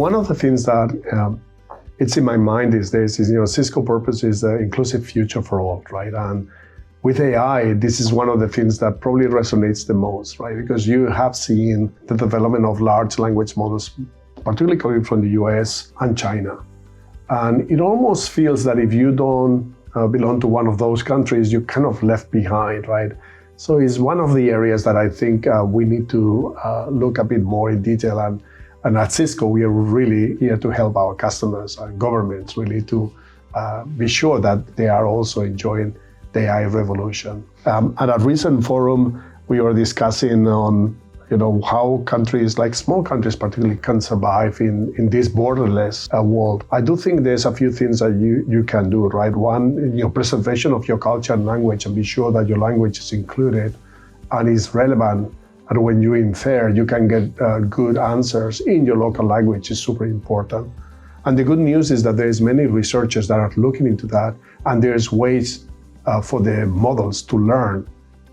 one of the things that it's in my mind these days is, Cisco purpose is the inclusive future for all, right? And with AI, this is one of the things that probably resonates the most, right? Because you have seen the development of large language models, particularly coming from the US and China. And it almost feels that if you don't belong to one of those countries, you're kind of left behind, right? So it's one of the areas that I think we need to look a bit more in detail. And at Cisco, we are really here to help our customers and governments really to be sure that they are also enjoying the AI revolution. At a recent forum, we were discussing on how countries, like small countries particularly, can survive in this borderless world. I do think there's a few things that you can do, right? One, preservation of your culture and language, and be sure that your language is included and is relevant. And when you're in there, you can get good answers in your local language is super important. And the good news is that there's many researchers that are looking into that, and there's ways for the models to learn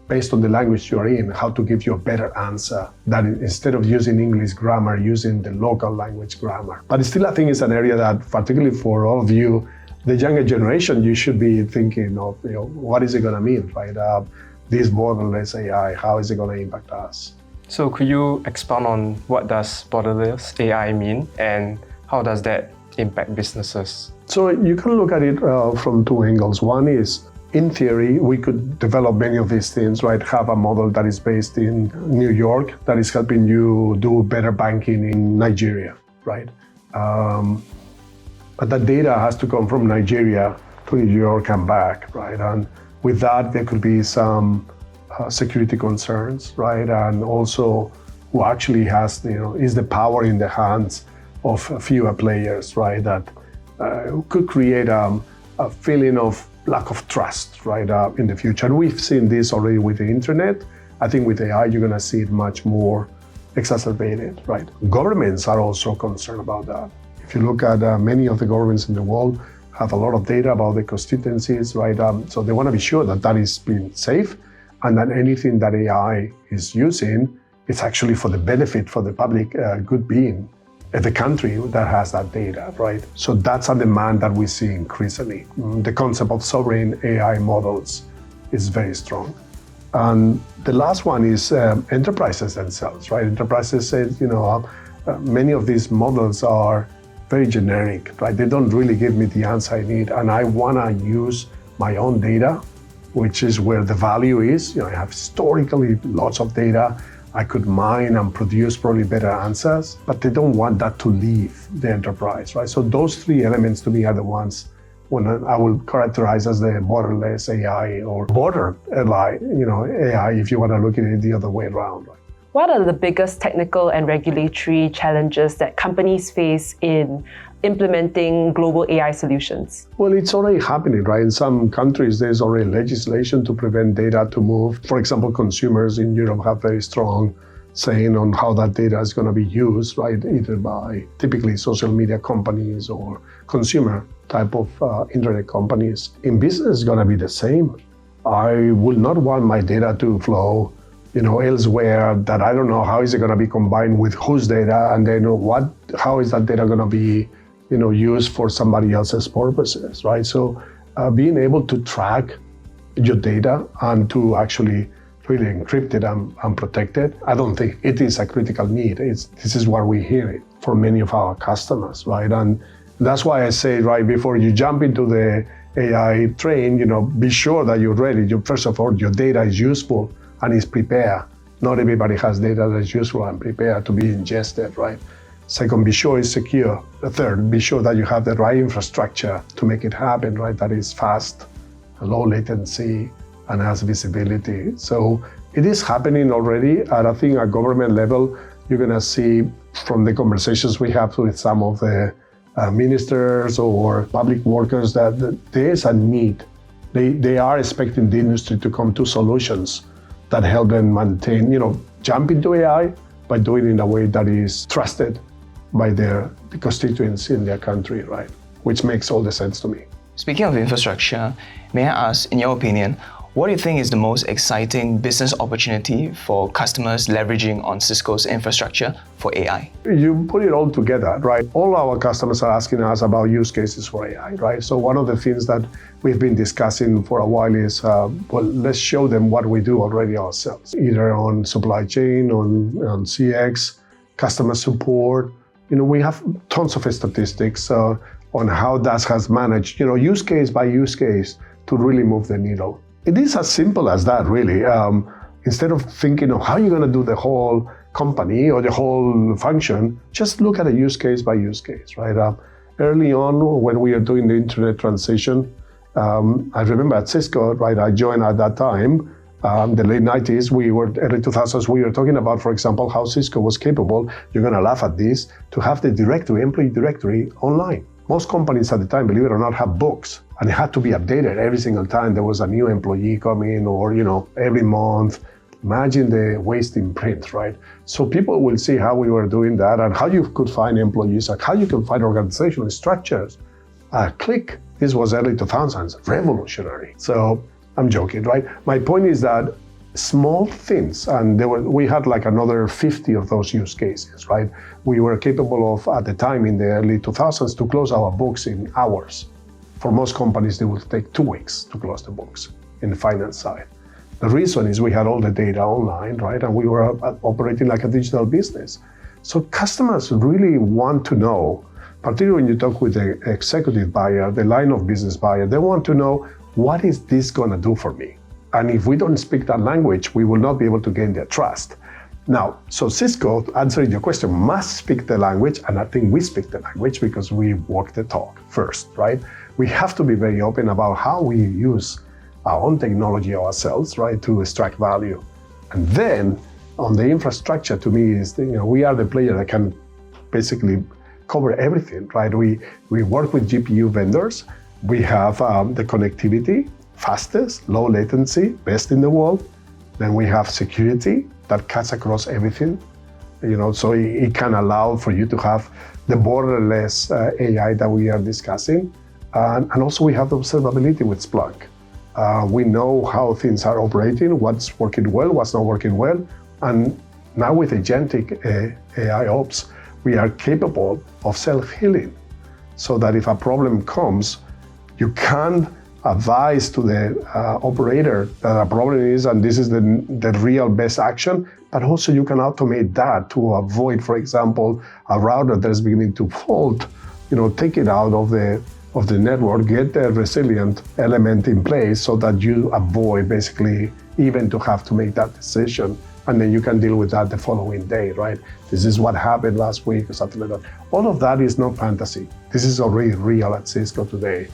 based on the language you're in, how to give you a better answer that instead of using English grammar, using the local language grammar. But still, I think it's an area that, particularly for all of you, the younger generation, you should be thinking of, what is it going to mean, right? This borderless AI, how is it going to impact us? So could you expound on what does borderless AI mean and how does that impact businesses? So you can look at it from two angles. One is, in theory, we could develop many of these things, right? Have a model that is based in New York that is helping you do better banking in Nigeria, right? But the data has to come from Nigeria to New York and back, right? And with that, there could be some security concerns, right? And also who actually has, is the power in the hands of fewer players, right? That could create a feeling of lack of trust, right, in the future. And we've seen this already with the internet. I think with AI, you're gonna see it much more exacerbated, right? Governments are also concerned about that. If you look at many of the governments in the world have a lot of data about the constituencies, right? So they wanna be sure that that is being safe and that anything that AI is using is actually for the benefit for the public good being the country that has that data, right? So that's a demand that we see increasingly. The concept of sovereign AI models is very strong. And the last one is enterprises themselves, right? Enterprises say, many of these models are very generic, right? They don't really give me the answer I need, and I wanna use my own data, which is where the value is. I have historically lots of data. I could mine and produce probably better answers, but they don't want that to leave the enterprise, right? So those three elements to me are the ones when I will characterize as the borderless AI or border AI, AI if you want to look at it the other way around. Right? What are the biggest technical and regulatory challenges that companies face in implementing global AI solutions? Well, it's already happening, right? In some countries, there's already legislation to prevent data to move. For example, consumers in Europe have very strong saying on how that data is going to be used, right? Either by typically social media companies or consumer type of internet companies. In business, it's going to be the same. I will not want my data to flow elsewhere that I don't know how is it going to be combined with whose data, and then how is that data going to be used for somebody else's purposes, right? So being able to track your data and to actually really encrypt it and protect it, I don't think it is a critical need. This is what we hear it from many of our customers, right? And that's why I say, right, before you jump into the AI train, be sure that you're ready. First of all, your data is useful and is prepared. Not everybody has data that is useful and prepared to be ingested, right? Second, be sure it's secure. The third, be sure that you have the right infrastructure to make it happen, right? That is fast, low latency, and has visibility. So it is happening already. And I think at government level, you're gonna see from the conversations we have with some of the ministers or public workers that there is a need. They are expecting the industry to come to solutions that help them maintain, jump into AI by doing it in a way that is trusted by the constituents in their country, right? Which makes all the sense to me. Speaking of infrastructure, may I ask, in your opinion, What do you think is the most exciting business opportunity for customers leveraging on Cisco's infrastructure for AI? You put it all together, right? All our customers are asking us about use cases for AI, right? So one of the things that we've been discussing for a while is, let's show them what we do already ourselves, either on supply chain, on CX, customer support. We have tons of statistics on how that has managed, use case by use case to really move the needle. It is as simple as that, really. Instead of thinking of how you're going to do the whole company or the whole function, just look at a use case by use case, right? Early on, when we are doing the internet transition, I remember at Cisco, right? I joined at that time, the late 90s, early 2000s, we were talking about, for example, how Cisco was capable, you're going to laugh at this, to have the employee directory online. Most companies at the time, believe it or not, have books, and it had to be updated every single time there was a new employee coming, or every month. Imagine the waste in print, right? So people will see how we were doing that and how you could find employees, and how you can find organizational structures. Click. This was early 2000s, revolutionary. So I'm joking, right? My point is that small things, and we had like another 50 of those use cases, right? We were capable of, at the time in the early 2000s, to close our books in hours. For most companies, they would take 2 weeks to close the books in the finance side. The reason is we had all the data online, right? And we were operating like a digital business. So customers really want to know, particularly when you talk with the executive buyer, the line of business buyer, they want to know, what is this going to do for me? And if we don't speak that language, we will not be able to gain their trust. Now, so Cisco, answering your question, must speak the language, and I think we speak the language because we walk the talk first, right? We have to be very open about how we use our own technology ourselves, right, to extract value. And then on the infrastructure, to me, is we are the player that can basically cover everything, right? We work with GPU vendors. We have the connectivity, fastest, low latency, best in the world. Then we have security that cuts across everything, so it can allow for you to have the borderless AI that we are discussing. And also we have the observability with Splunk. We know how things are operating, what's working well, what's not working well. And now with agentic AI ops, we are capable of self-healing, so that if a problem comes, you can advise to the operator that a problem is, and this is the real best action, but also you can automate that to avoid, for example, a router that is beginning to fault, take it out of the network, get the resilient element in place so that you avoid basically even to have to make that decision. And then you can deal with that the following day, right? This is what happened last week or something like that. All of that is not fantasy. This is already real at Cisco today.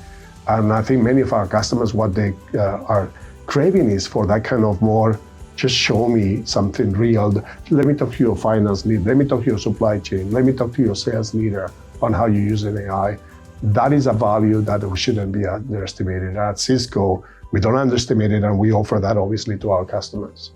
And I think many of our customers, what they are craving is for that kind of more, just show me something real. Let me talk to your finance lead. Let me talk to your supply chain. Let me talk to your sales leader on how you use an AI. That is a value that we shouldn't be underestimated. At Cisco, we don't underestimate it, and we offer that obviously to our customers.